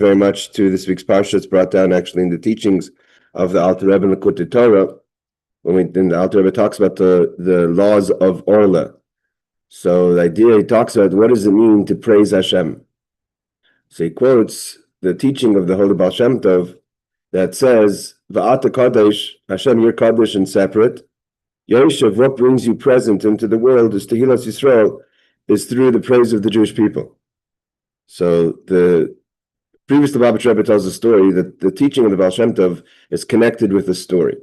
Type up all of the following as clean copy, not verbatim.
very much to this week's parsha. It's brought down actually in the teachings of the Alter Rebbe in the Likutei Torah. Then the Alter Rebbe talks about the laws of Orla. So the idea, he talks about what does it mean to praise Hashem. So he quotes the teaching of the Holy Baal Shem Tov that says, Va'ata Kodesh, Hashem, you're Kodesh and separate. Yoshev, what brings you present into the world is Tehillas Yisrael, is through the praise of the Jewish people. So the previous Lubavitch Rebbe tells a story that the teaching of the Baal Shem Tov is connected with a story.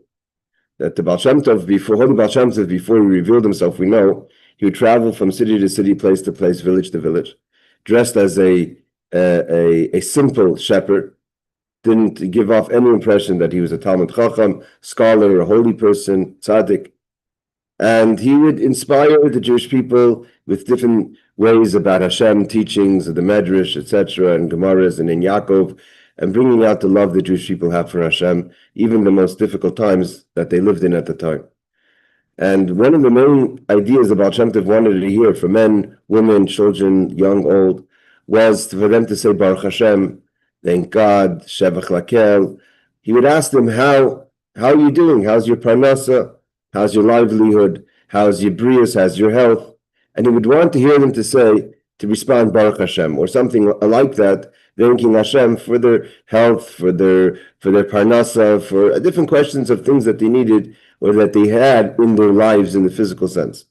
That the Baal Shem Tov, Holy Baal Shem Tov, before he revealed himself, we know, he would travel from city to city, place to place, village to village, dressed as a simple shepherd, didn't give off any impression that he was a Talmud Chacham, scholar, a holy person, tzaddik. And he would inspire the Jewish people with different ways about Hashem, teachings of the Medrash, etc., and Gemaras, and in Yaakov, and bringing out the love the Jewish people have for Hashem, even the most difficult times that they lived in at the time. And one of the main ideas about Shem Tov wanted to hear from men, women, children, young, old, was for them to say Baruch Hashem, thank God, Shevach Lakel. He would ask them, how are you doing? How's your parnasa? How's your livelihood? How's your brius? How's your health? And he would want to hear them to respond Baruch Hashem, or something like that, thanking Hashem for their health, for their parnasa, for different questions of things that they needed or that they had in their lives in the physical sense.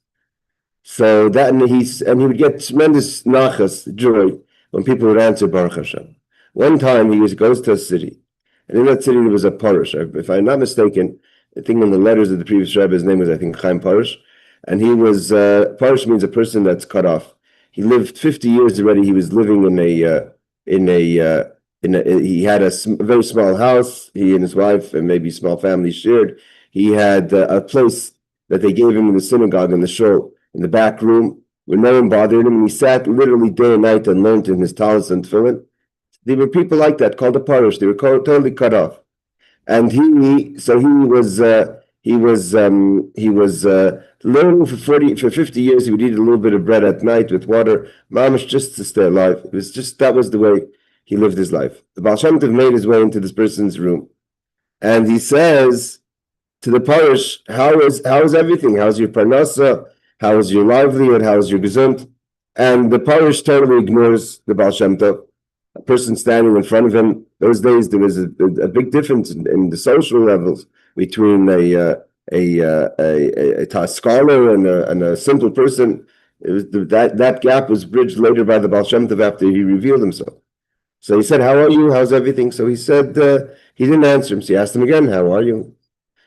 So that, and he would get tremendous nachas, joy, when people would answer Baruch Hashem. One time he goes to a city, and in that city there was a parish. If I'm not mistaken, I think in the letters of the previous Rebbe, his name was, I think, Chaim Parish, and he was, Parish means a person that's cut off. He lived 50 years already. He was living he had a very small house, he and his wife, and maybe a small family shared. He had a place that they gave him in the synagogue, in the shul, in the back room, where no one bothered him, and he sat literally day and night and learned in his talis and tefillin. There were people like that called a parish. They were totally cut off. And he was learning for 50 years. He would eat a little bit of bread at night with water, mamish, just to stay alive. It was just, that was the way he lived his life. The Baal Shem Tov made his way into this person's room, and he says to the parish, how is everything? How's your parnasa? How is your livelihood? How is your gesund? And the parish totally ignores the Baal Shem Tov. A person standing in front of him. Those days there was a big difference in the social levels between a scholar and a simple person. It was that gap was bridged later by the Baal Shem Tov after he revealed himself. So he said, how are you? How's everything? So he said, he didn't answer him. So he asked him again, how are you?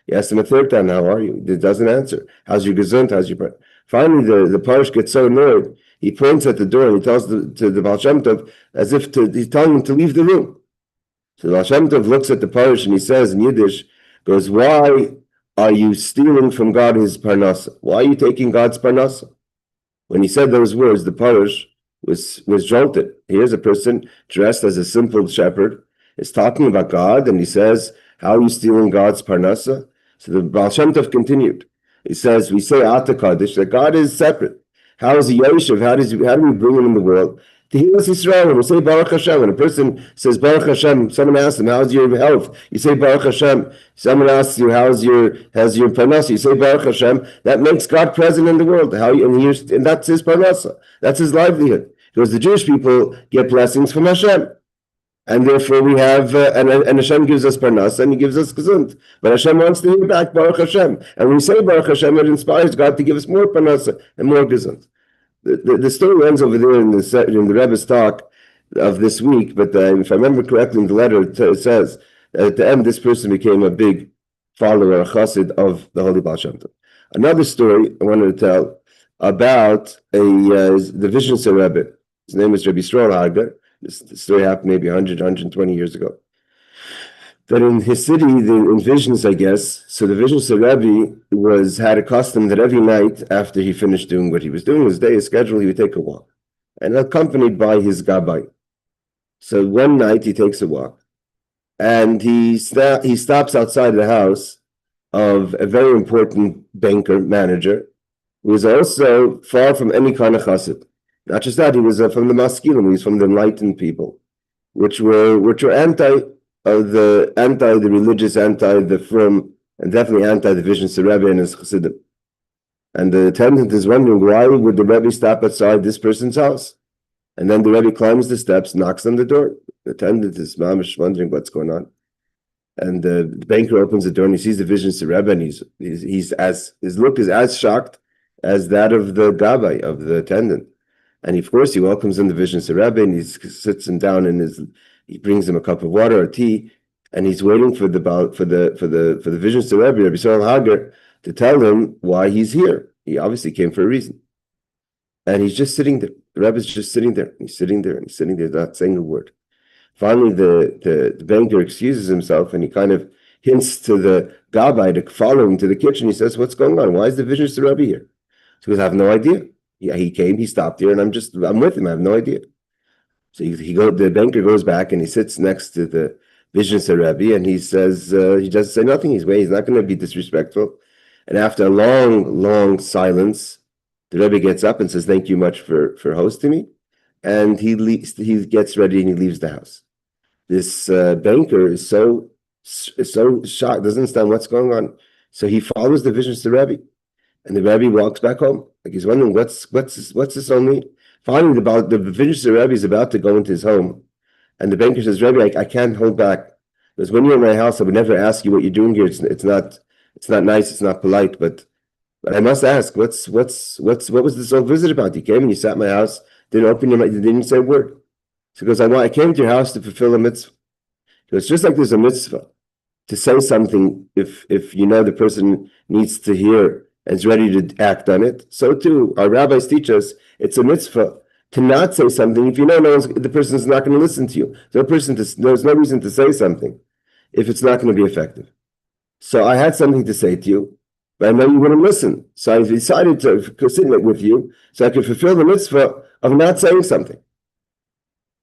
He asked him a third time, how are you? He doesn't answer. How's your gesund? How's your... Finally, the parish gets so annoyed, he points at the door and he tells to the Baal Shem Tov, as if he's telling him to leave the room. So the Baal Shem Tov looks at the parish and he says in Yiddish, goes, why are you stealing from God his parnasa? Why are you taking God's parnasa? When he said those words, the parish was jolted. Here's a person dressed as a simple shepherd, is talking about God, and he says, how are you stealing God's parnasa? So the Baal Shem Tov continued. He says, we say Ata Kodesh, that God is separate. How is he Yoshev? How do we bring him in the world? Tehillas Yisrael, when we say Baruch Hashem, when a person says Baruch Hashem, someone asks him, how's your health? You say Baruch Hashem. Someone asks you, how's your parnasa? You say Baruch Hashem. That makes God present in the world. And that's his parnasa. That's his livelihood. Because the Jewish people get blessings from Hashem. And therefore we have, and Hashem gives us parnasa and he gives us gesund. But Hashem wants to hear back Baruch Hashem. And when we say Baruch Hashem, it inspires God to give us more parnasa and more gesund. The story ends over there in the Rebbe's talk of this week, but if I remember correctly in the letter, it says at the end this person became a big follower, a chassid of the Holy Baal Shem Tov. Another story I wanted to tell about the Vishnu Rebbe. His name is Rabbi Yisrael Hager. This story happened maybe 100, 120 years ago. That in his city, in Vishnu's, I guess, so the Vishnu Rebbe had a custom that every night after he finished doing what he was doing, his day, his schedule, he would take a walk, and accompanied by his gabbai. So one night he takes a walk, and he stops outside the house of a very important banker manager, who was also far from any kind of chassid. Not just that, he was from the maskilim, he was from the enlightened people. which were anti the religious, anti the firm, and definitely anti the Vision Rebbe and his Chassidim. And the attendant is wondering, why would the Rebbe stop outside this person's house? And then the Rebbe climbs the steps, knocks on the door. The attendant is mamish wondering what's going on. And the banker opens the door and he sees the Vision Rebbe, and his look is as shocked as that of the gabbai, of the attendant. And of course he welcomes in the Vision Rebbe, and he sits him down he brings him a cup of water or tea, and he's waiting for the Vision Rebbe, Rabbi Yisrael Hager, to tell him why he's here. He obviously came for a reason. And he's just sitting there. The Rebbe's just sitting there. He's sitting there and he's sitting there, not saying a word. Finally, the banker excuses himself, and he kind of hints to the gabbai to follow him to the kitchen. He says, "What's going on? Why is the Vision Rebbe here?" So he goes, "I have no idea. Yeah, he came, he stopped here, and I'm with him. I have no idea." So the banker goes back and he sits next to the Vision Rebbe, and he says, he doesn't say nothing. He's not going to be disrespectful. And after a long, long silence, the Rebbe gets up and says, "Thank you much for hosting me." And he gets ready and he leaves the house. This banker is so shocked, doesn't understand what's going on. So he follows the Vision Rebbe, and the Rebbe walks back home. Like he's wondering, what's this all mean? Finally, the Vision Rebbe is about to go into his home, and the banker says, "Rebbe, I can't hold back, because when you're in my house, I would never ask you what you're doing here. It's not nice, it's not polite, but I must ask, what was this whole visit about? You came and you sat in my house, didn't open your mouth, didn't say a word." So he goes, I came to your house to fulfill a mitzvah. He goes, just like there's a mitzvah to say something if you know the person needs to hear and is ready to act on it, so too our rabbis teach us it's a mitzvah to not say something if you know the person is not going to listen to you. There's no reason to say something if it's not going to be effective. So I had something to say to you, but I know you wouldn't listen. So I decided to sit with you so I could fulfill the mitzvah of not saying something.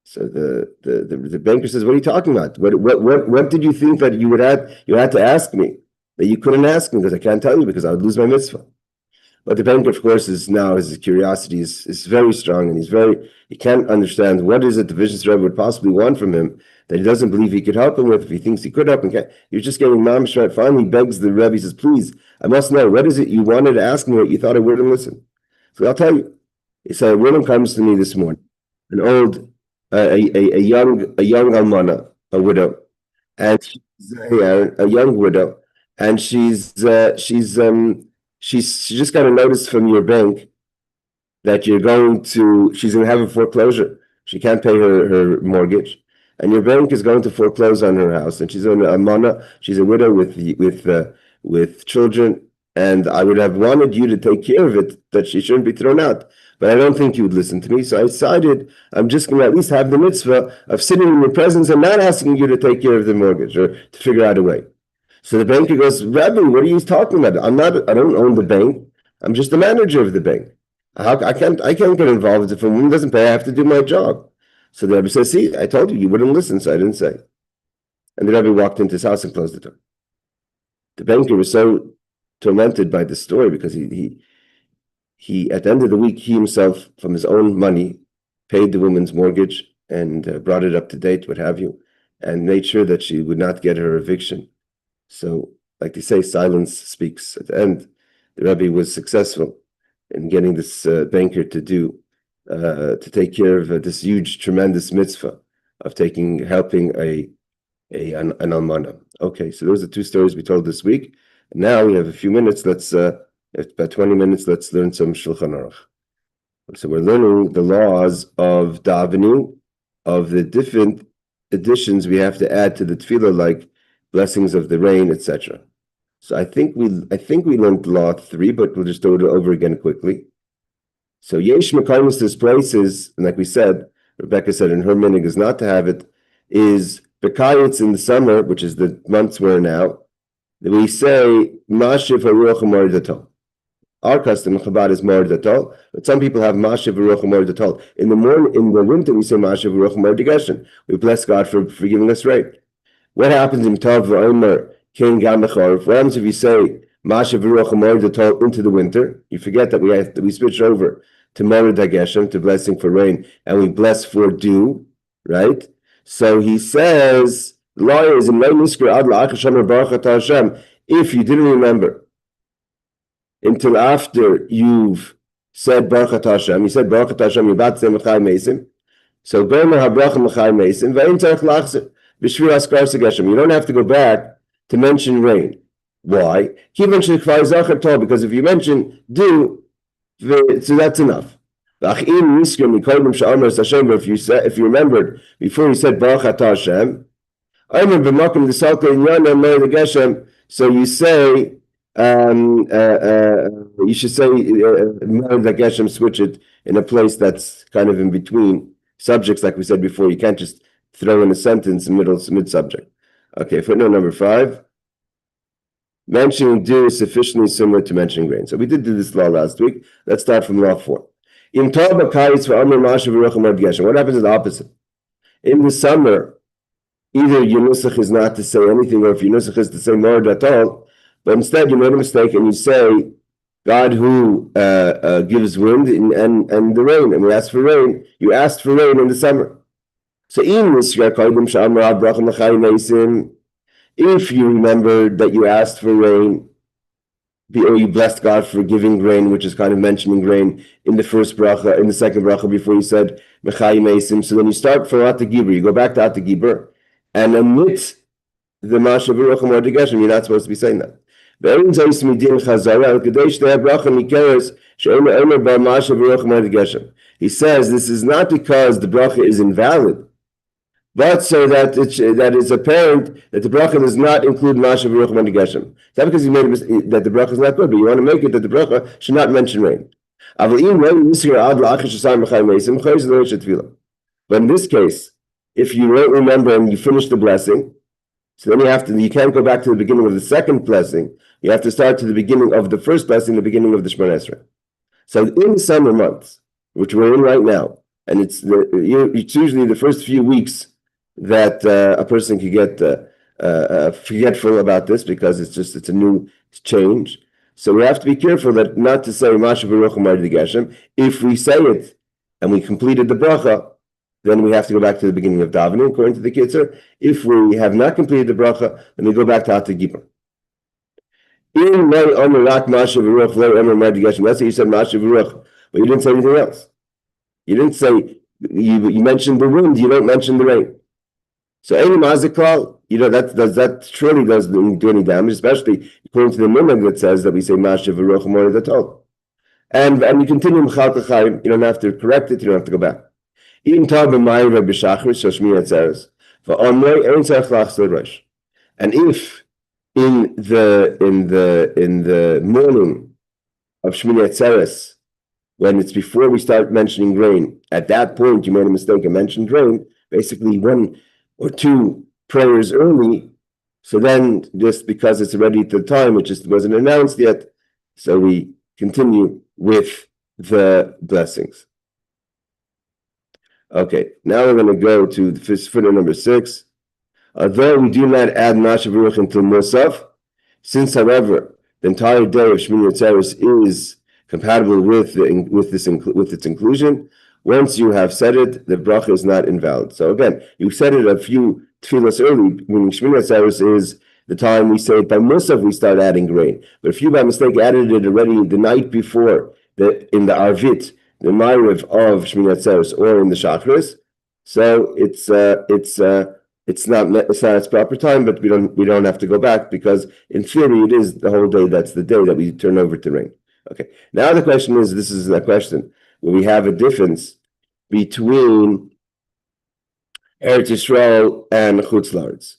So the banker says, "What are you talking about? What did you think that you had to ask me that you couldn't ask me?" Because I can't tell you because I would lose my mitzvah. But the banker, of course, his curiosity is very strong, and he can't understand what is it the Vision Rebbe would possibly want from him that he doesn't believe he could help him with. If he thinks he could help him, you're just getting mamish right. Finally, he begs the Rebbe, he says, "Please, I must know, what is it you wanted to ask me what you thought I wouldn't listen?" So I'll tell you. He said, "A woman comes to me this morning, an old, a young almana, a widow, and she's a young widow, and she just got a notice from your bank that she's going to have a foreclosure. She can't pay her mortgage, and your bank is going to foreclose on her house. And she's an almana, she's a widow with children, and I would have wanted you to take care of it, that she shouldn't be thrown out. But I don't think you would listen to me. So I decided I'm just going to at least have the mitzvah of sitting in your presence and not asking you to take care of the mortgage or to figure out a way." So the banker goes, "Rabbi, what are you talking about? I don't own the bank. I'm just the manager of the bank. I can't get involved. If a woman doesn't pay, I have to do my job." So the Rebbe says, "See, I told you wouldn't listen, so I didn't say." And the Rebbe walked into his house and closed the door. The banker was so tormented by this story because he at the end of the week, he himself, from his own money, paid the woman's mortgage and brought it up to date, what have you, and made sure that she would not get her eviction. So, like they say, silence speaks. At the end, the Rebbe was successful in getting this banker to take care of this huge, tremendous mitzvah of helping an almana. Okay, so those are two stories we told this week. Now we have a few minutes. About 20 minutes, let's learn some Shulchan Aruch. So we're learning the laws of davening, of the different additions we have to add to the Tefillah, like blessings of the rain, etc. So I think we learned law 3, but we'll just do it over again quickly. So yesh mekaymus, there's places, and like we said, Rebecca said in her minhag is not to have it, is bekayitz in the summer, which is the months we're now, that we say mashiv haruach u'maridato. Our custom in Chabad is Moridatol, but some people have Mashiv V'Ruach Moridatol. In the winter, we say Mashiv V'Ruach Moridageshen. We bless God for giving us rain. What happens in Tav V'Omer King Gamachor? What happens if you say Mashiv V'Ruach Moridatol into the winter? You forget that we switch over to Moridageshen, to blessing for rain, and we bless for dew, right? So he says, the law is if you didn't remember until after you've said Baruch Hashem, you said Baruch Hashem, you're about to say Mechai Mesim. So Gomer HaBracha Mechai Mesim, Ve'in Tzarech Lachzer, B'Shvil Askar Segeshem. You don't have to go back to mention rain. Why? Because if you mention do, so that's enough. If you remembered before you said Baruch Atah Hashem, so you say you should say Geshem, switch it in a place that's kind of in between subjects, like we said before. You can't just throw in a sentence in mid subject. Okay, footnote number 5. Mentioning do is sufficiently similar to mentioning grain. So we did do this law last week. Let's start from law 4. What happens is the opposite. In the summer, either your nusach is not to say anything, or if your nusach is to say more at all, but instead you made a mistake and you say God who gives wind and the rain, and we ask for rain. You asked for rain in the summer. So if you remembered that you asked for rain, or you blessed God for giving rain, which is kind of mentioning rain in the first bracha, in the second bracha, before you said Mechai Mesim. So then you start from At Gibber, you go back to At Gibber, and omit the Masha Baruch Hu Geshem. You're not supposed to be saying that. He says this is not because the bracha is invalid, but so that it's apparent that the bracha does not include Masha Baruch Hu Geshem. It's not because you made that the bracha is not good, but you want to make it that the bracha should not mention rain. But in this case, if you don't remember and you finish the blessing, so then you can't go back to the beginning of the second blessing. You have to start to the beginning of the first blessing, the beginning of the Shemoneh Esrei. So in the summer months, which we're in right now, and it's usually the first few weeks that a person could get forgetful about this, because it's a new change. So we have to be careful that not to say Masha Baruch Hu Geshem. If we say it and we completed the bracha, then we have to go back to the beginning of davening, according to the Kitzur. If we have not completed the bracha, then we go back to At Gibber. Let's say you said Masha Baruch, but you didn't say anything else. You didn't say, you mentioned the wind, you don't mention the rain. So any maziklal, that surely doesn't do any damage, especially according to the minhag that says that we say Masha Baruch more than all. And you continue Mechal T'chaim, you don't have to correct it, you don't have to go back. And if in the morning of Shemoneh Esrei, when it's before we start mentioning grain, at that point you made a mistake and mentioned grain, basically 1 or 2 prayers early, so then just because it's already at the time, it just wasn't announced yet, so we continue with the blessings. Okay, now we're going to go to the footnote number 6. Although we do not add Masha Baruch until Musaf, since, however, the entire day of Shemoneh Esrei is compatible with its inclusion, once you have said it, the bracha is not invalid. So again, you said it a few tefillas early, meaning Shemoneh Esrei is the time we say it by Musaf, we start adding grain. But if you by mistake added it already the night before, in the Arvit, the Ma'ariv of Shemoneh Esrei, or in the Shachris, so it's not its proper time, but we don't have to go back, because in theory it is the whole day. That's the day that we turn over to rain. Okay. Now the question is, this is a question where we have a difference between Eretz Yisrael and Chutz La'aretz,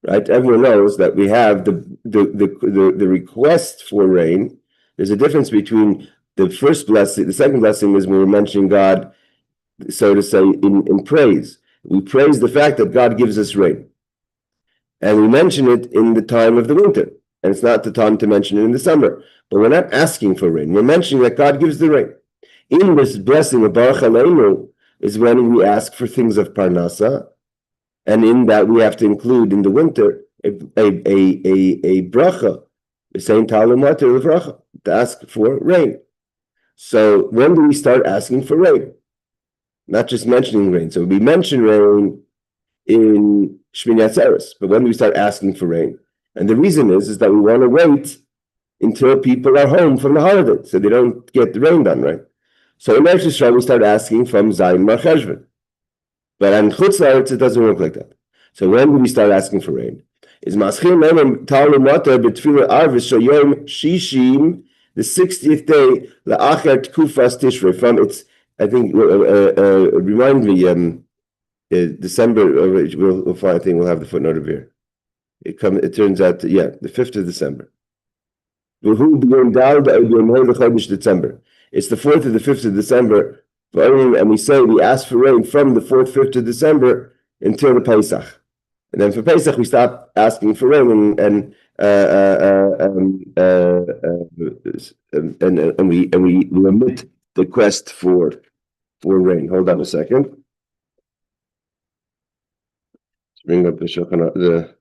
right? Everyone knows that we have the request for rain. There's a difference between the first blessing. The second blessing is when we're mentioning God, so to say, in praise. We praise the fact that God gives us rain, and we mention it in the time of the winter, and it's not the time to mention it in the summer. But we're not asking for rain. We're mentioning that God gives the rain. In this blessing of Baruch Aleinu is when we ask for things of Parnasa, and in that we have to include in the winter a bracha, the same Talmud of bracha, to ask for rain. So when do we start asking for rain? Not just mentioning rain. So we mention rain in Shemoneh Esrei. But when do we start asking for rain? And the reason is that we want to wait until people are home from the holiday, so they don't get the rain done, right? So in Eretz Yisrael, we start asking from Zayin Mar Cheshvan. But on Chutz La'aretz, it doesn't work like that. So when do we start asking for rain? Is Maschil Mem Talu Mata B'Tefillah Arvis Shoyom Shishim, the 60th day La'acher Tkufas Tishrei. From it's, I think, remind me, December. We'll find. I think we'll have the footnote over here. It turns out, the 5th of December. December. It's the 4th or the 5th of December, and we ask for rain from the 4th, 5th of December until the Pesach. And then for Pesach, we stop asking for rain and we omit the quest for rain. Hold on a second. Let's bring up the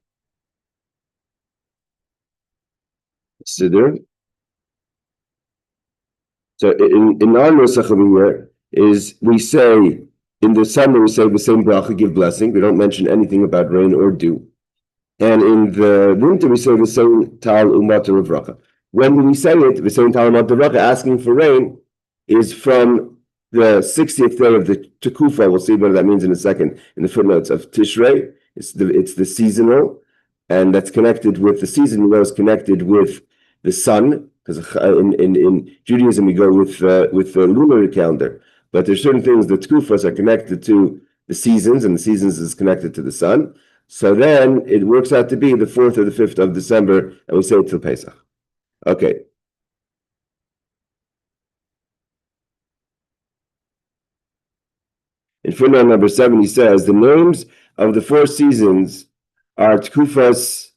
Siddur. So in our Nusach over here is we say in the summer we say the same bracha, give blessing. We don't mention anything about rain or dew. And in the winter we say the same tal umatar of bracha. When we say it, the same tal umatar of bracha, asking for rain, is from the 60th day of the Tekufa. We'll see what that means in a second in the footnotes of Tishrei. It's the seasonal, and that's connected with the season. Is connected with the sun, because in Judaism we go with the lunar calendar, but there's certain things that tkufas are connected to the seasons, and the seasons is connected to the sun. So then it works out to be the 4th or the 5th of December, and we say it till Pesach. Okay. In footnote number 7, he says the names of the 4 seasons are tkufas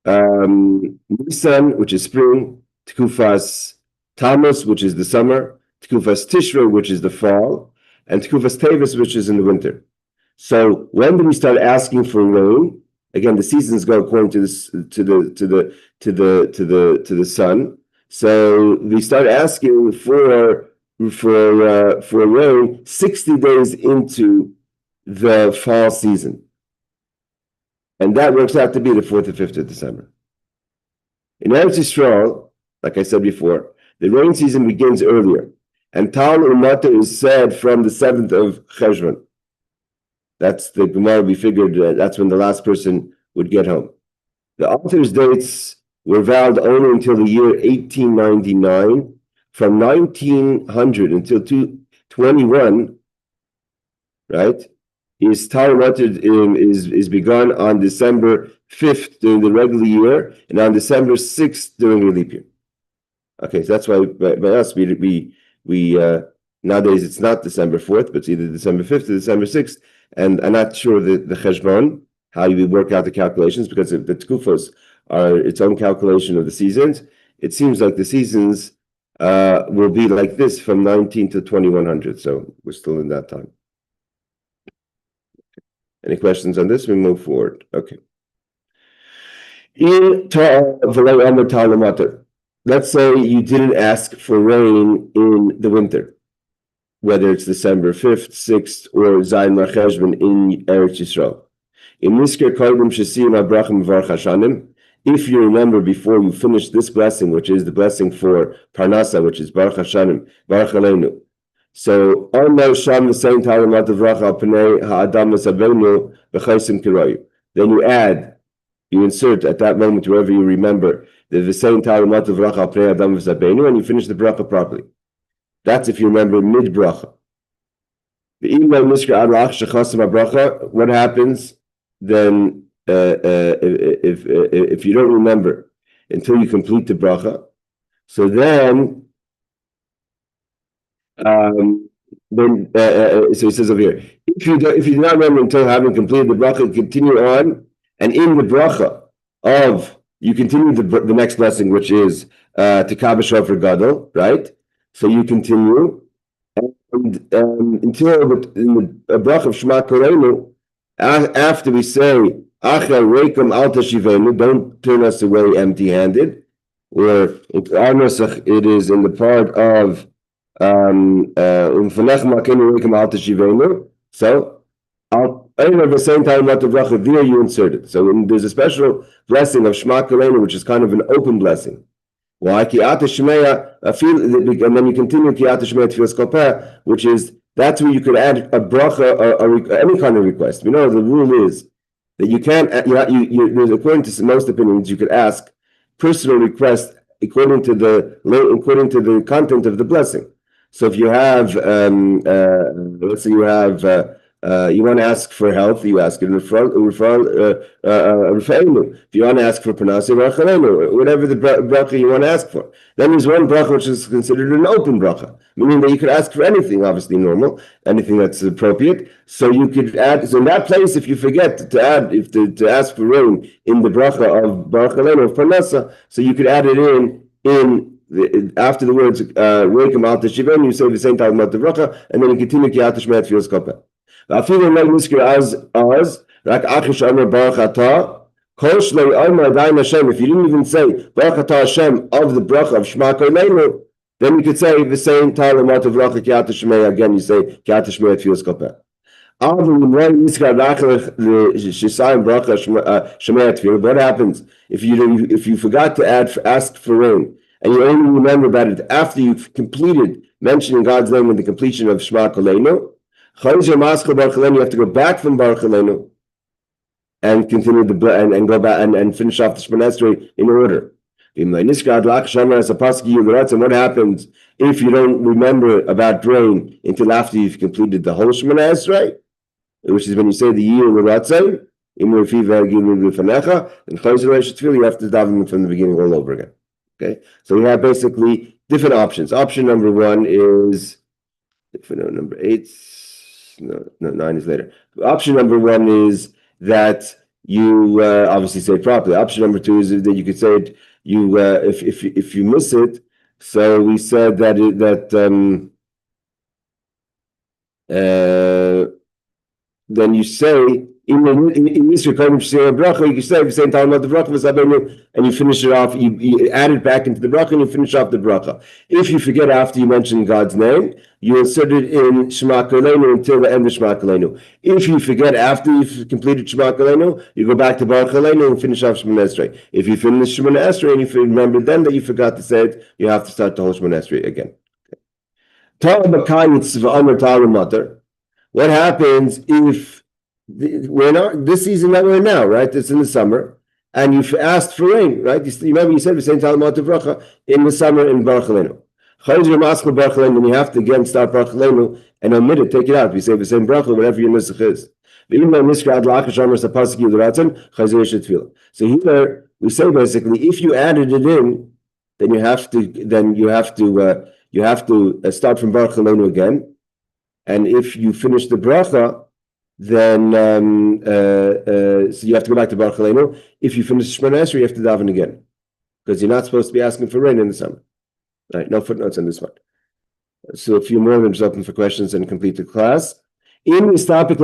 Nisan, which is spring, Tkufas Tammuz, which is the summer, Tkufas Tishrei, which is the fall, and Tkufas Teves, which is in the winter. So when do we start asking for rain? Again, the seasons go according to the sun. So we start asking for rain 60 days into the fall season. And that works out to be the 4th or 5th of December. In Eretz Yisrael, like I said before, the rain season begins earlier. And Tal Umata is said from the 7th of Cheshvan. That's the Gemara, we figured that's when the last person would get home. The author's dates were valid only until the year 1899. From 1900 until 2021, right? Is begun on December 5th during the regular year and on December 6th during the leap year. Okay, so that's why by us we nowadays it's not December 4th, but it's either December 5th or December 6th. And I'm not sure the cheshbon, how you work out the calculations, because the tkufos are its own calculation of the seasons. It seems like the seasons will be like this from 19 to 2100. So we're still in that time. Any questions on this? We move forward. Okay. Let's say you didn't ask for rain in the winter, whether it's December 5th, 6th, or Zayin Mar Cheshvan in Eretz Yisrael. If you remember before you finish this blessing, which is the blessing for Parnasa, which is Baruch Hashanim, Baruch Aleinu. So, then you add, you insert at that moment, wherever you remember, the same Talamat of Racha Pnei Adam V'Zabenu, and you finish the bracha properly. That's if you remember mid bracha. What happens then if you don't remember until you complete the bracha? So then. So he says over here, if you do not remember until having completed the bracha, continue on, and in the bracha you continue the next blessing, which is Tekah B'Shofar Gadol, right? So you continue, and until in the bracha of Shema Koreinu, after we say Achar Reikum Al Tashivenu, don't turn us away empty-handed, or our nusach, it is in the part of so At the same time, not the bracha, there you insert it. So there's a special blessing of Shema Kolenu, which is kind of an open blessing. Why? And then you continue Ki'ata Shemaya Tfilas Kopeh, which is, that's where you could add a bracha or any kind of request. We know the rule is that you can't, according to most opinions, you could ask personal requests according to the content of the blessing. So if you have, let's say you have, you want to ask for health, you ask it in referral. If you want to ask for panasi, whatever the bracha you want to ask for. Then there's one bracha which is considered an open bracha, meaning that you could ask for anything, obviously normal, anything that's appropriate. So you could add. So in that place, if you forget to add, to ask for rain in the bracha of baruch of panasa, so you could add it after the words "Reikim al Teshiven," you say the same time about the bracha, and then you continue Ki'ata Shemaya Tfilas Kopeh. If you didn't even say Baruch Atah Hashem of the bracha of Shema Kolenu, then you could say the same time about the bracha Ki'ata Shemaya. Again, you say Ki'ata Shemaya Tfilas Kopeh. What happens if you forgot to ask for rain and you only remember about it after you've completed mentioning God's name in the completion of Shema Kolenu? You have to go back from Baruch Elenu and continue and go back and finish off the Shemoneh Esrei in order. And what happens if you don't remember about rain until after you've completed the whole Shemoneh Esrei, which is when you say the year L'Ratzon, and you have to daven from the beginning all over again. Okay, so we have basically different options. Option number one is number 8. No, 9 is later. Option number one is that you obviously say it properly. Option number 2 is that you could say it. You if you miss it. So we said that then you say in this recording bracha, you can say the same time about the bracha and you finish it off. You add it back into the bracha and you finish off the bracha. If you forget after you mention God's name, you insert it in Shema Kolenu until the end of Shema Kolenu. If you forget after you've completed Shema Kolenu, you go back to Baruch Elenu and finish off Shemoneh Esrei. If you finish Shemoneh Esrei and you remember then that you forgot to say it, you have to start the whole Shemoneh Esrei again. What happens if we're not this season that we're in now, right? It's in the summer, and you've asked for rain, right? You remember you said the same time about the bracha in the summer in Baruch Elenu. Then you have to again start Baruch Elenu and omit it, take it out. We say the same bracha, whatever your nusach is. So here we say basically, if you added it in, then you have to start from Baruch Elenu again, and if you finish the bracha, then so you have to go back to Baruch Elenu. If you finish Shemoneh Esrei, you have to daven again, because you're not supposed to be asking for rain in the summer. Right? No footnotes on this one. So a few more, I'm just open for questions and complete the class. This happens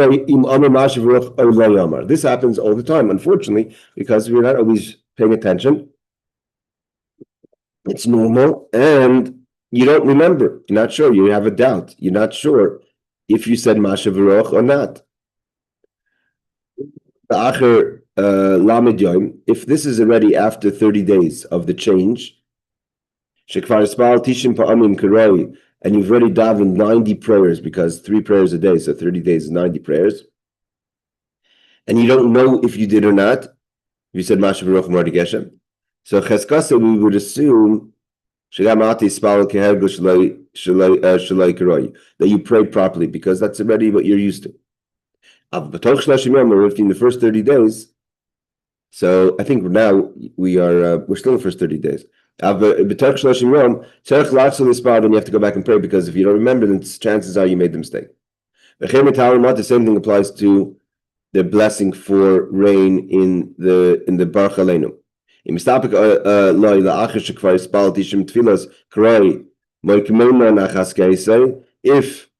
all the time, unfortunately, because we're not always paying attention. It's normal, and you don't remember. You're not sure. You have a doubt. You're not sure if you said Masha V'roch or not. If this is already after 30 days of the change, and you've already davened 90 prayers, because 3 prayers a day, so 30 days is 90 prayers, and you don't know if you did or not, you said Masha V'roch Mardi Geshem. So Cheskasa, we would assume that you prayed properly, because that's already what you're used to. In the first 30 days, so I think now we're still in the first 30 days. Then you have to go back and pray, because if you don't remember, then chances are you made the mistake. The same thing applies to the blessing for rain in the Baruch Elenu. If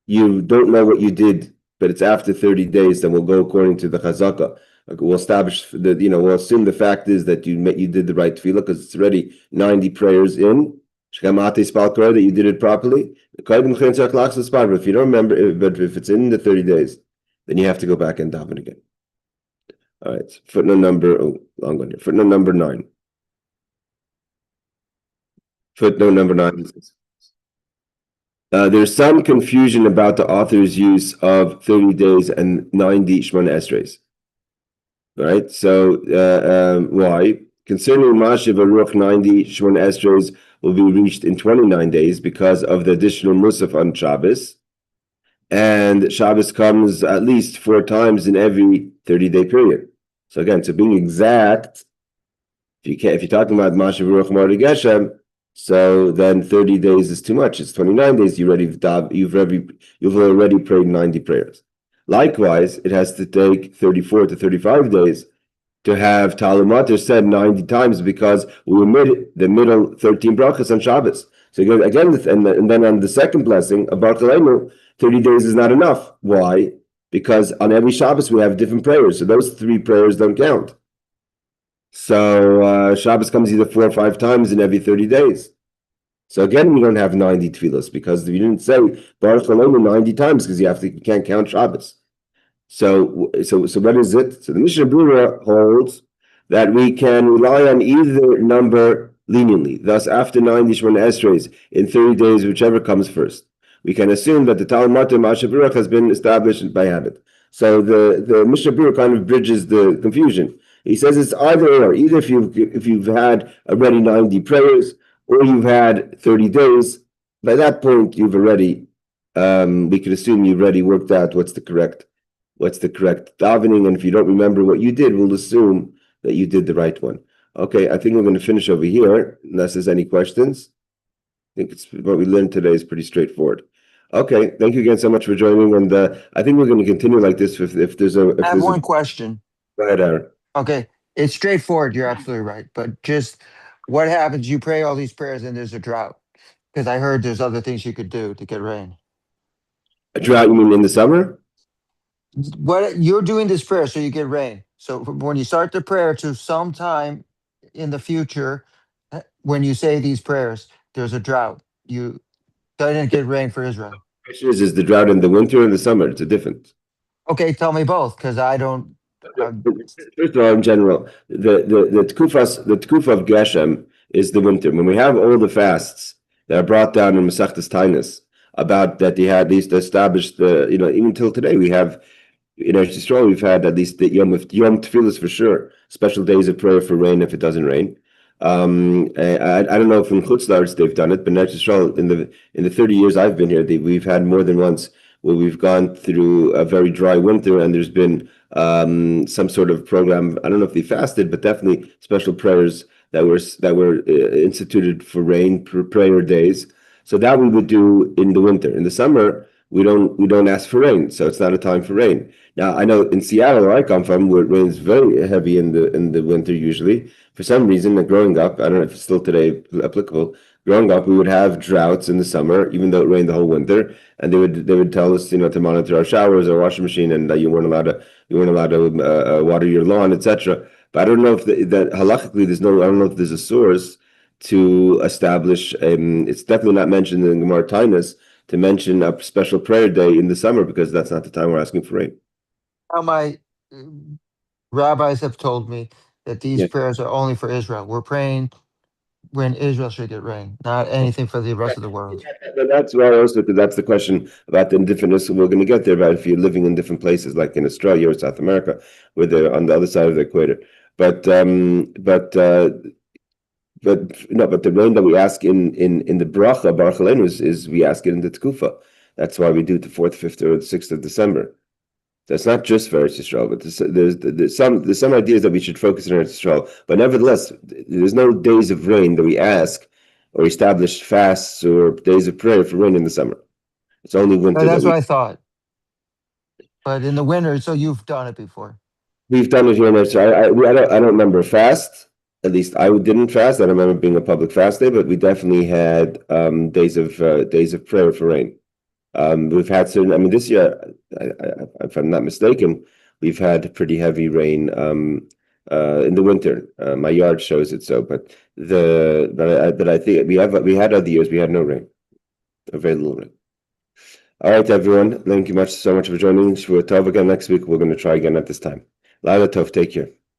you don't know what you did, but it's after 30 days, then we'll go according to the Chazaka. We'll establish we'll assume the fact is that you did the right tefillah, because it's already 90 prayers in. That you did it properly. But if you don't remember, but if it's in the 30 days, then you have to go back and daven again. All right, footnote number, long one here. Footnote number 9. Footnote number 9. There's some confusion about the author's use of 30 days and 90 Shemoneh Esreis. All right, so why? Concerning Motzaei Shabbos, 90 Shemoneh Esreis will be reached in 29 days because of the additional Musaf on Shabbos. And Shabbos comes at least 4 times in every 30-day period. So again, to being exact, if you're talking about Motzaei Shabbos Mordei Geshem, so then 30 days is too much. It's 29 days. You've already prayed 90 prayers. Likewise, it has to take 34 to 35 days to have Talumater said 90 times because we omitted the middle 13 brachas on Shabbos. So again, and then on the second blessing of Baruch Aleinu, 30 days is not enough. Why? Because on every Shabbos we have different prayers. So those 3 prayers don't count. So Shabbos comes either 4 or 5 times in every 30 days. So again, we don't have 90 tefillos because we didn't say Baruch Aleinu 90 times because you can't count Shabbos. So what is it? So the Mishnah Berurah holds that we can rely on either number leniently. Thus, after 90 Shemoneh Esreis in 30 days, whichever comes first, we can assume that the Talmud Motzaei Shabbos has been established by habit. So the Mishnah Berurah kind of bridges the confusion. He says it's either or. Either if you've had already 90 prayers, or you've had 30 days. By that point, you've already we could assume you've already worked out what's the correct davening, and if you don't remember what you did, we'll assume that you did the right one. Okay, I think we're going to finish over here, unless there's any questions. I think it's what we learned today is pretty straightforward. Okay, thank you again so much for joining, and I think we're going to continue like this if there's a... I have one question. Go ahead, Aaron. Okay, it's straightforward, you're absolutely right, but just what happens, you pray all these prayers and there's a drought? Because I heard there's other things you could do to get rain. A drought, you mean in the summer? What you're doing this prayer so you get rain. So when you start the prayer to sometime in the future, when you say these prayers, there's a drought. You didn't get rain for Israel. The question is the drought in the winter or in the summer? It's a difference. Okay, tell me both, because I don't. First of all, in general, the tkufa of Geshem is the winter. When we have all the fasts that are brought down in Masechtas Taanis about that they had these established, even till today we have. In Eretz Yisrael, we've had at least the Yom Tefillas for sure, special days of prayer for rain if it doesn't rain. I don't know if in Chutz La'aretz they've done it, but in Eretz Yisrael, in the 30 years I've been here, we've had more than once where we've gone through a very dry winter, and there's been some sort of program. I don't know if they fasted, but definitely special prayers that were instituted for rain prayer days. So that we would do in the winter. In the summer, we don't ask for rain, so it's not a time for rain. Now I know in Seattle, where I come from, where it rains very heavy in the winter usually. For some reason, growing up, I don't know if it's still today applicable. Growing up, we would have droughts in the summer, even though it rained the whole winter, and they would tell us, to monitor our showers, our washing machine, and that you weren't allowed to water your lawn, etc. But I don't know if that halachically I don't know if there's a source to establish. It's definitely not mentioned in Gemara Taanis to mention a special prayer day in the summer, because that's not the time we're asking for rain. My rabbis have told me that these prayers are only for Israel. We're praying when Israel should get rain, not anything for the rest of the world. That's why also, because that's the question about the differentness. We're going to get there about if you're living in different places, like in Australia or South America, where they're on the other side of the equator. But the rain that we ask in the bracha Baruch Aleinu is we ask it in the tekufa. That's why we do it the 4th, 5th, or the 6th of December. That's not just for Eretz Yisrael, but there's some ideas that we should focus on Eretz Yisrael. But nevertheless, there's no days of rain that we ask or establish fasts or days of prayer for rain in the summer. It's only winter. That's what I thought. But in the winter, so you've done it before. We've done it here in Eretz Yisrael. I don't remember a fast. At least I didn't fast. I don't remember being a public fast day, but we definitely had days of prayer for rain. We've had certain. I mean, this year, if I'm not mistaken, we've had pretty heavy rain in the winter. My yard shows it so, but I think we had other years we had no rain, or very little rain. All right, everyone. Thank you so much for joining. Shavua Tov again next week. We're going to try again at this time. Laila Tov, take care.